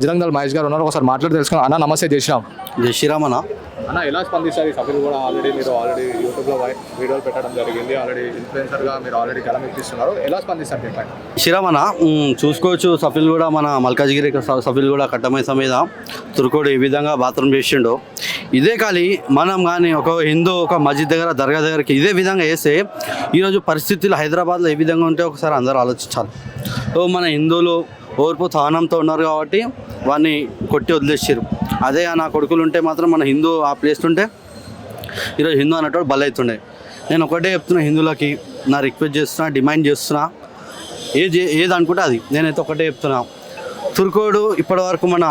బజరంగ్ దళ్ మహేష్ గారు ఉన్నారు, ఒకసారి మాట్లాడి తెలుసుకున్నాం. అన్న నమస్తే, జై శ్రీరామ్. జై శ్రీరామ్ అన్న. అన్న ఎలా స్పందిస్తారు? సభ్యులు కూడా ఆల్రెడీ యూట్యూబ్లో వీడియోలు పెట్టడం జరిగింది, ఆల్రెడీ ఇన్ఫ్లుయెన్సర్గా మీరు ఆల్రెడీ గలం ఎక్కిస్తున్నారు, ఎలా స్పందిస్తారు చెప్పండి? శ్రీరామ్ అన్న, చూసుకోవచ్చు సభ్యులు కూడా మన మల్కాజ్గిరి సభ్యులు కూడా కట్టమైస మీద తుర్కోడు ఈ విధంగా బాత్రూమ్ చేసిండు. ఇదే కానీ మనం కానీ ఒక హిందూ ఒక మస్జిద్ దగ్గర దర్గా దగ్గరికి ఇదే విధంగా వేస్తే ఈరోజు పరిస్థితులు హైదరాబాద్లో ఏ విధంగా ఉంటే ఒకసారి అందరూ ఆలోచించాలి. మన హిందువులు ఓర్పు సహనంతో ఉన్నారు కాబట్టి వాడిని కొట్టి వదిలేసారు. అదే నా కొడుకులు ఉంటే మాత్రం మన హిందూ ఆ ప్లేస్ ఉంటే ఈరోజు హిందూ అన్నట్టు బలవుతుండే. నేను ఒకటే చెప్తున్నా, హిందువులకి నా రిక్వెస్ట్ చేస్తున్నా, డిమాండ్ చేస్తున్నా, ఏది అనుకుంటే అది. నేనైతే ఒకటే చెప్తున్నా, తుర్కోడు ఇప్పటివరకు మన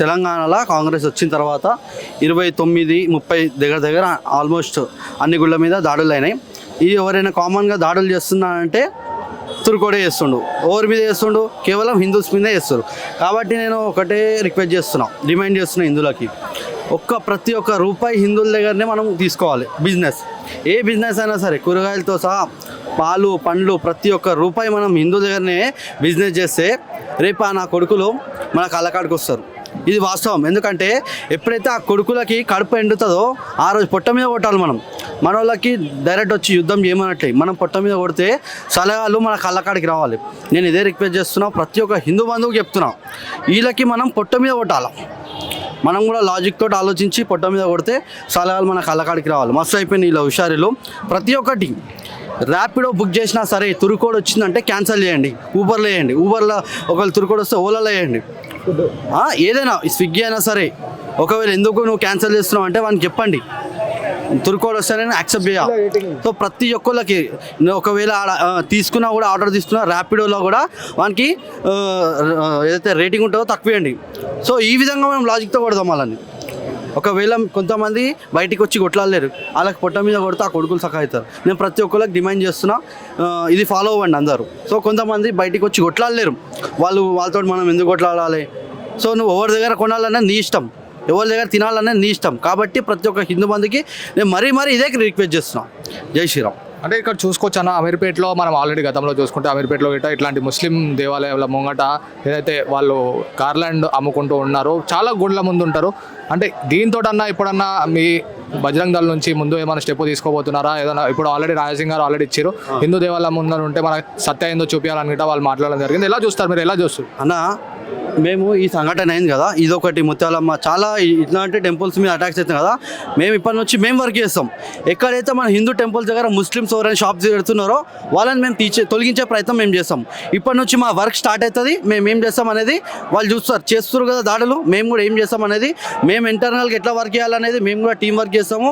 తెలంగాణలో కాంగ్రెస్ వచ్చిన తర్వాత 29-30 దగ్గర ఆల్మోస్ట్ అన్ని గుళ్ళ మీద దాడులు అయినాయి. ఇది ఎవరైనా కామన్గా దాడులు చేస్తున్నారంటే తుర్కోడే చేస్తుండు. ఎవరి మీద చేస్తుండు? కేవలం హిందూస్ మీదే చేస్తారు. కాబట్టి నేను ఒకటే రిక్వెస్ట్ చేస్తున్నా, డిమాండ్ చేస్తున్నా హిందువులకి, ప్రతి ఒక్క రూపాయి హిందువుల దగ్గరనే మనం తీసుకోవాలి. బిజినెస్ ఏ బిజినెస్ అయినా సరే, కూరగాయలతో సహా పాలు పండ్లు ప్రతి ఒక్క రూపాయి మనం హిందువుల దగ్గరనే బిజినెస్ చేస్తే రేపు నా కొడుకులు మన కళ్ళకాడికి వస్తారు. ఇది వాస్తవం. ఎందుకంటే ఎప్పుడైతే ఆ కొడుకులకి కడుపు ఎండుతుందో ఆ రోజు పొట్ట మీద కొట్టాలి. మన వాళ్ళకి డైరెక్ట్ వచ్చి యుద్ధం చేయమన్నట్లే మనం పొట్ట మీద కొడితే సలహాలు మన కళ్ళకాడికి రావాలి. నేను ఇదే రిక్వెస్ట్ చేస్తున్నా, ప్రతి ఒక్క హిందూ బంధువుకి చెప్తున్నా, వీళ్ళకి మనం పొట్ట మీద కొట్టాలి. మనం కూడా లాజిక్ తోటి ఆలోచించి పొట్ట మీద కొడితే సలహాలు మన కళ్ళకాడికి రావాలి. మస్తు అయిపోయింది వీళ్ళ హుషారీలు. ప్రతి ఒక్కటి ర్యాపిడో బుక్ చేసినా సరే తుర్కోడ్ వచ్చిందంటే క్యాన్సిల్ చేయండి, ఊబర్లో వేయండి. ఊబర్లో ఒకవేళ తుర్కోడ్ వస్తే ఓలాలో వేయండి. ఏదైనా స్విగ్గీ అయినా సరే, ఒకవేళ ఎందుకు నువ్వు క్యాన్సిల్ చేస్తున్నావు అంటే వానికి చెప్పండి, తుర్కోడ్ వస్తారని యాక్సెప్ట్ చేయాలి. సో ప్రతి ఒక్కళ్ళకి ఒకవేళ తీసుకున్నా కూడా, ఆర్డర్ తీసుకున్నా ర్యాపిడోలో కూడా వానికి ఏదైతే రేటింగ్ ఉంటుందో తక్కువ వేయండి. సో ఈ విధంగా మనం లాజిక్తో కొడదాం వాళ్ళని. ఒకవేళ కొంతమంది బయటికి వచ్చి కొట్లాడలేరు, వాళ్ళకి పొట్ట మీద కొడితే ఆ కొడుకులు సఖా అవుతారు. నేను ప్రతి ఒక్కరికి డిమాండ్ చేస్తున్నా, ఇది ఫాలో అవ్వండి అందరూ. సో కొంతమంది బయటికి వచ్చి కొట్లాడలేరు, వాళ్ళతో మనం ఎందుకు కొట్లాడాలి? సో నువ్వు ఎవరి దగ్గర కొనాలన్నా నీ ఇష్టం, ఎవరి దగ్గర తినాలనేది నీ ఇష్టం. కాబట్టి ప్రతి ఒక్క హిందూ మందికి నేను మరీ ఇదే రిక్వెస్ట్ చేస్తున్నాను. జై శ్రీరామ్. అంటే ఇక్కడ చూసుకోవచ్చు అన్న, అమీర్పేటలో మనం ఆల్రెడీ గతంలో చూసుకుంటే అమీర్పేటలో ఇట్లాంటి ముస్లిం దేవాలయాల ముంగట ఏదైతే వాళ్ళు కార్లాండ్ అమ్ముకుంటూ ఉన్నారో చాలా గుళ్ళ ముందు ఉంటారు. అంటే దీంతో అన్న ఇప్పుడన్నా మీ బజరంగ్ దళ్ నుంచి ముందు ఏమైనా స్టెప్ తీసుకోబోతున్నారా? ఏదైనా ఇప్పుడు ఆల్రెడీ రాజసింగ్ గారు ఆల్రెడీ ఇచ్చారు, హిందూ దేవాలయం ముందు ఉంటే మన సత్య ఏందో చూపించాలనుకుంటా వాళ్ళు మాట్లాడడం జరిగింది. ఎలా చూస్తారు మీరు? ఎలా చూస్తారు అన్న? మేము ఈ సంఘటన అయింది కదా, ఇదొకటి ముత్యాలమ్మ చాలా ఇట్లాంటి టెంపుల్స్ మీద అటాక్స్ అవుతుంది కదా, మేము ఇప్పటి నుంచి మేము వర్క్ చేస్తాం. ఎక్కడైతే మన హిందూ టెంపుల్స్ దగ్గర ముస్లిమ్స్ ఎవరైనా షాప్స్ పెడుతున్నారో వాళ్ళని మేము తొలగించే ప్రయత్నం మేము చేస్తాం. ఇప్పటి నుంచి మా వర్క్ స్టార్ట్ అవుతుంది. మేము ఏం చేస్తాం అనేది వాళ్ళు చేస్తారు కదా దాడులు, మేము కూడా ఏం చేస్తాం అనేది, మేము ఇంటర్నల్గా ఎట్లా వర్క్ చేయాలనేది మేము కూడా టీం వర్క్ చేస్తాము.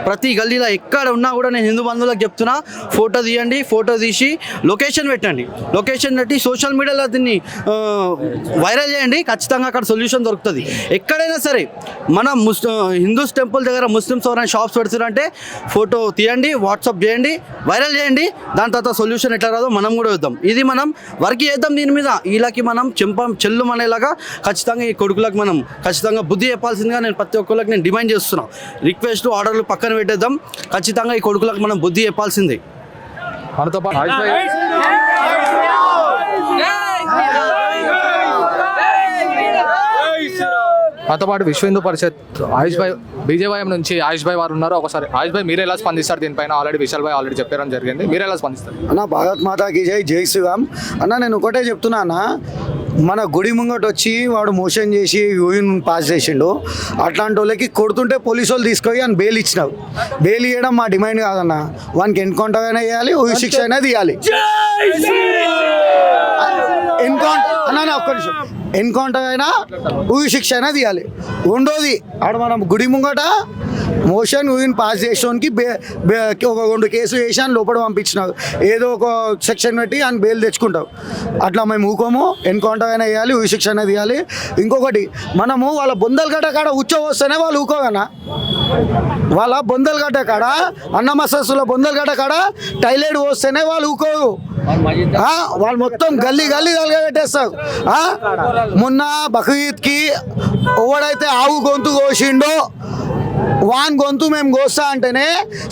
ప్రతి గల్లీలో ఎక్కడ ఉన్నా కూడా నేను హిందూ బంధువులకు చెప్తున్నా, ఫోటో తీయండి, ఫోటో తీసి లొకేషన్ పెట్టండి. లొకేషన్ పెట్టి సోషల్ మీడియాలో దీన్ని వైరల్ చేయండి. ఖచ్చితంగా అక్కడ సొల్యూషన్ దొరుకుతుంది. ఎక్కడైనా సరే మన హిందూస్ టెంపుల్ దగ్గర ముస్లిమ్స్ ఎవరైనా షాప్స్ పెడుతున్నారంటే ఫోటో తీయండి, వాట్సాప్ చేయండి, వైరల్ చేయండి. దాని తర్వాత సొల్యూషన్ ఎట్లా రాదో మనం కూడా వద్దాం. ఇది మనం వర్క్ చేద్దాం దీని మీద. వీళ్ళకి మనం చెల్లు అనేలాగా ఖచ్చితంగా ఈ కొడుకులకు మనం ఖచ్చితంగా బుద్ధి చెప్పాల్సిందిగా నేను ప్రతి ఒక్కరికి నేను డిమాండ్ చేస్తున్నాను. రిక్వెస్ట్లు ఆర్డర్లు పక్కన పెట్టేద్దాం. ఖచ్చితంగా ఈ కొడుకులకు మనం బుద్ధి చెప్పాల్సిందే. మనతో పాటు మనతో పాటు విశ్వ హిందూ పరిషత్ ఆయుష్ భాయ్ బీజేవైఎం నుంచి ఆయుష్ భాయ్ వారు ఉన్నారు. ఒకసారి ఆయుష్ భాయ్ మీరు ఎలా స్పందిస్తారు దీనిపైన? ఆల్రెడీ విశాల్ భాయ్ ఆల్రెడీ చెప్పడం జరిగింది, మీరు ఎలా స్పందిస్తారు? అన్న భారత్ మాతాకి జై, జై శ్రీరామ్. అన్న నేను ఒకటే చెప్తున్నా అన్న, మన గుడి ముంగట వచ్చి వాడు మోషన్ చేసి యూరిన్ పాస్ చేసిండు, అట్లాంటి వాళ్ళకి కొడుతుంటే పోలీసు వాళ్ళు తీసుకొని అని బెయిల్ ఇచ్చినావు. బెయిల్ ఇవ్వడం మా డిమాండ్ కాదన్న, వానికి ఎన్కౌంటర్ అయినా వేయాలి, ఉరి శిక్ష అయినా తీయాలి. ఎన్కౌంటర్ అయినా ఉరి శిక్ష అయినా తీయాలి. రెండోది, ఆడ మనం గుడి ముంగట మోషన్ యూరిన్ పాస్ చేసేవానికి ఒక 2 కేసులు వేసాను, లోపల పంపించినావు, ఏదో ఒక సెక్షన్ పెట్టి అని బెయిల్ తెచ్చుకుంటావు. అట్లా మేము ఊకోము. ఎన్కౌంటర్ అయినా వేయాలి, ఉరి శిక్ష అయినా తీయాలి. ఇంకొకటి, మనము వాళ్ళ బొందలగడ్డ కాడ వస్తేనే వాళ్ళు ఊకోగనా? వాళ్ళ బొందలగడ్డ కాడ, అన్నమసస్సుల బొందలగడ్డ కాడ టైలెట్ వస్తేనే వాళ్ళు ఊకోరు. వాళ్ళు మొత్తం గల్లీ తలగబెట్టేస్తారు. మొన్న బక్రీద్కి ఎవడైతే ఆవు గొంతు కోసిండో వాన్ గొంతు మేము కోస్తా అంటేనే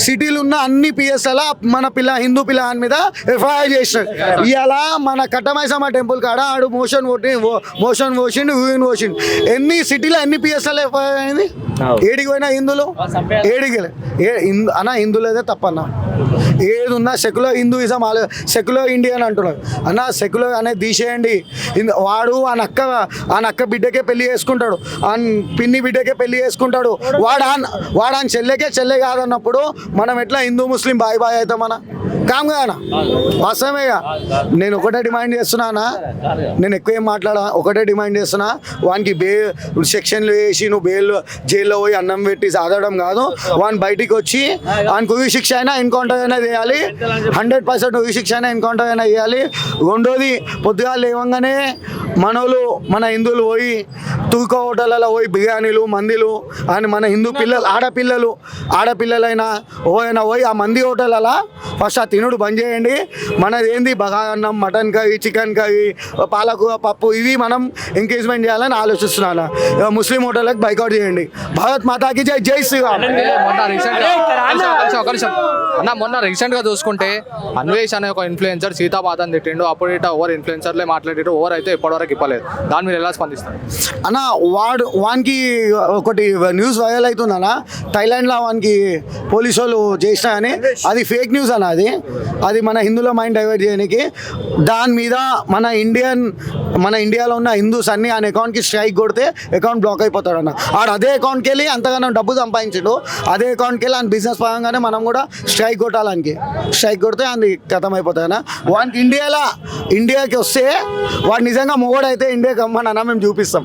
సిటీలు ఉన్న అన్ని పిఎస్ల మన హిందూ పిల్లగాని మీద ఎఫ్ఐఆర్ చేసినారు. ఇవాళ మన కట్టమైసమ్మ టెంపుల్ కాడ ఆడు మోషన్ పోసిండు యూరిన్ పోసిండు. ఎన్ని సిటీలో ఎన్ని పిఎస్ఎల్ ఎఫ్ఐఆర్ అయింది? ఏడికి పోయినా హిందువులు ఏడికి అన్న హిందువులేదే తప్పన్న. ఏది ఉన్నా సెక్యులర్ హిందూయిజం సెక్యులర్ ఇండియన్ అంటున్నారు అన్న. సెక్యులర్ అనేది తీసేయండి. వాడు ఆ నక్క బిడ్డకే పెళ్లి చేసుకుంటాడు, ఆ పిన్ని బిడ్డకే పెళ్లి చేసుకుంటాడు. వాడు చెల్లె కాదన్నప్పుడు మనం ఎట్లా హిందూ ముస్లిం బాయ్ బాయ్ అవుతాం మన కామ్ కదా వాస్తవమేగా. నేను ఒకటే డిమాండ్ చేస్తున్నా, నేను ఎక్కువ ఏం మాట్లాడా, ఒకటే డిమాండ్ చేస్తున్నా. వానికి సెక్షన్లు వేసి నువ్వు జైల్లో పోయి అన్నం పెట్టి సాధడం కాదు. వాని బయటికి వచ్చి వానికి ఉరి శిక్ష అయినా ఎన్కౌంటర్ అయినా చేయాలి. 100% ఉరి శిక్ష అయినా ఎన్కౌంటర్ అయినా చేయాలి. రెండోది పొద్దుగాలు లేవంగానే మనోళ్ళు మన హిందువులు పోయి తూకో హోటళ్ళలో పోయి బిర్యానీలు మందిలు అని మన హిందూ పిల్లలు ఆడపిల్లలైనా ఓైనా పోయి ఆ మంది హోటళ్ళలో ఫస్ట్ ఆ తినుడు బంద్ చేయండి. మనది ఏంది బగారన్నం, మటన్ కర్రీ, చికెన్ కర్రీ, పాలకూర పప్పు ఇవి మనం ఎంకరేజ్మెంట్ చేయాలని ఆలోచిస్తున్నాను. ముస్లిం హోటళ్ళకి బైకౌట్ చేయండి. భారత్ మాతాకి జై, జై శ్రీరామ్. మొన్న రీసెంట్ గా చూసుకుంటే అన్వేష్ అనే ఒక ఇన్ఫ్లుయెన్సర్ సీతామాతని తిట్టిండు. అప్పుడు ఇట్లా ఓవర్ ఇన్ఫ్లుయెన్సర్లే మాట్లాడారు, ఓవర్ అయితే ఇప్పటివరకు ఇప్పలేదు. దాని మీరు ఎలా స్పందిస్తారు అన్న? వానికి ఒకటి న్యూస్ వైరల్ అవుతుందన్న, థైలాండ్లో వానికి పోలీసు వాళ్ళు చేసినా అని. అది ఫేక్ న్యూస్ అన్న. అది మన హిందువుల మైండ్ డైవర్ట్ చేయడానికి. దాని మీద మన ఇండియాలో ఉన్న హిందూస్ అన్ని ఆయన అకౌంట్కి స్ట్రైక్ కొడితే అకౌంట్ బ్లాక్ అయిపోతాడు అన్న. అదే అకౌంట్కి వెళ్ళి అంతగానో డబ్బు సంపాదించాడు. అదే అకౌంట్కి వెళ్ళి ఆయన బిజినెస్ పరంగానే మనం కూడా స్ట్రైక్ కొట్టాలని. స్ట్రైక్ కొడితే అది ఖతం అయిపోతాయి అన్న. వానికి ఇండియాకి వస్తే వాడు నిజంగా మొగోడైతే ఇండియాకి రమ్మని అన్న మేము చూపిస్తాం.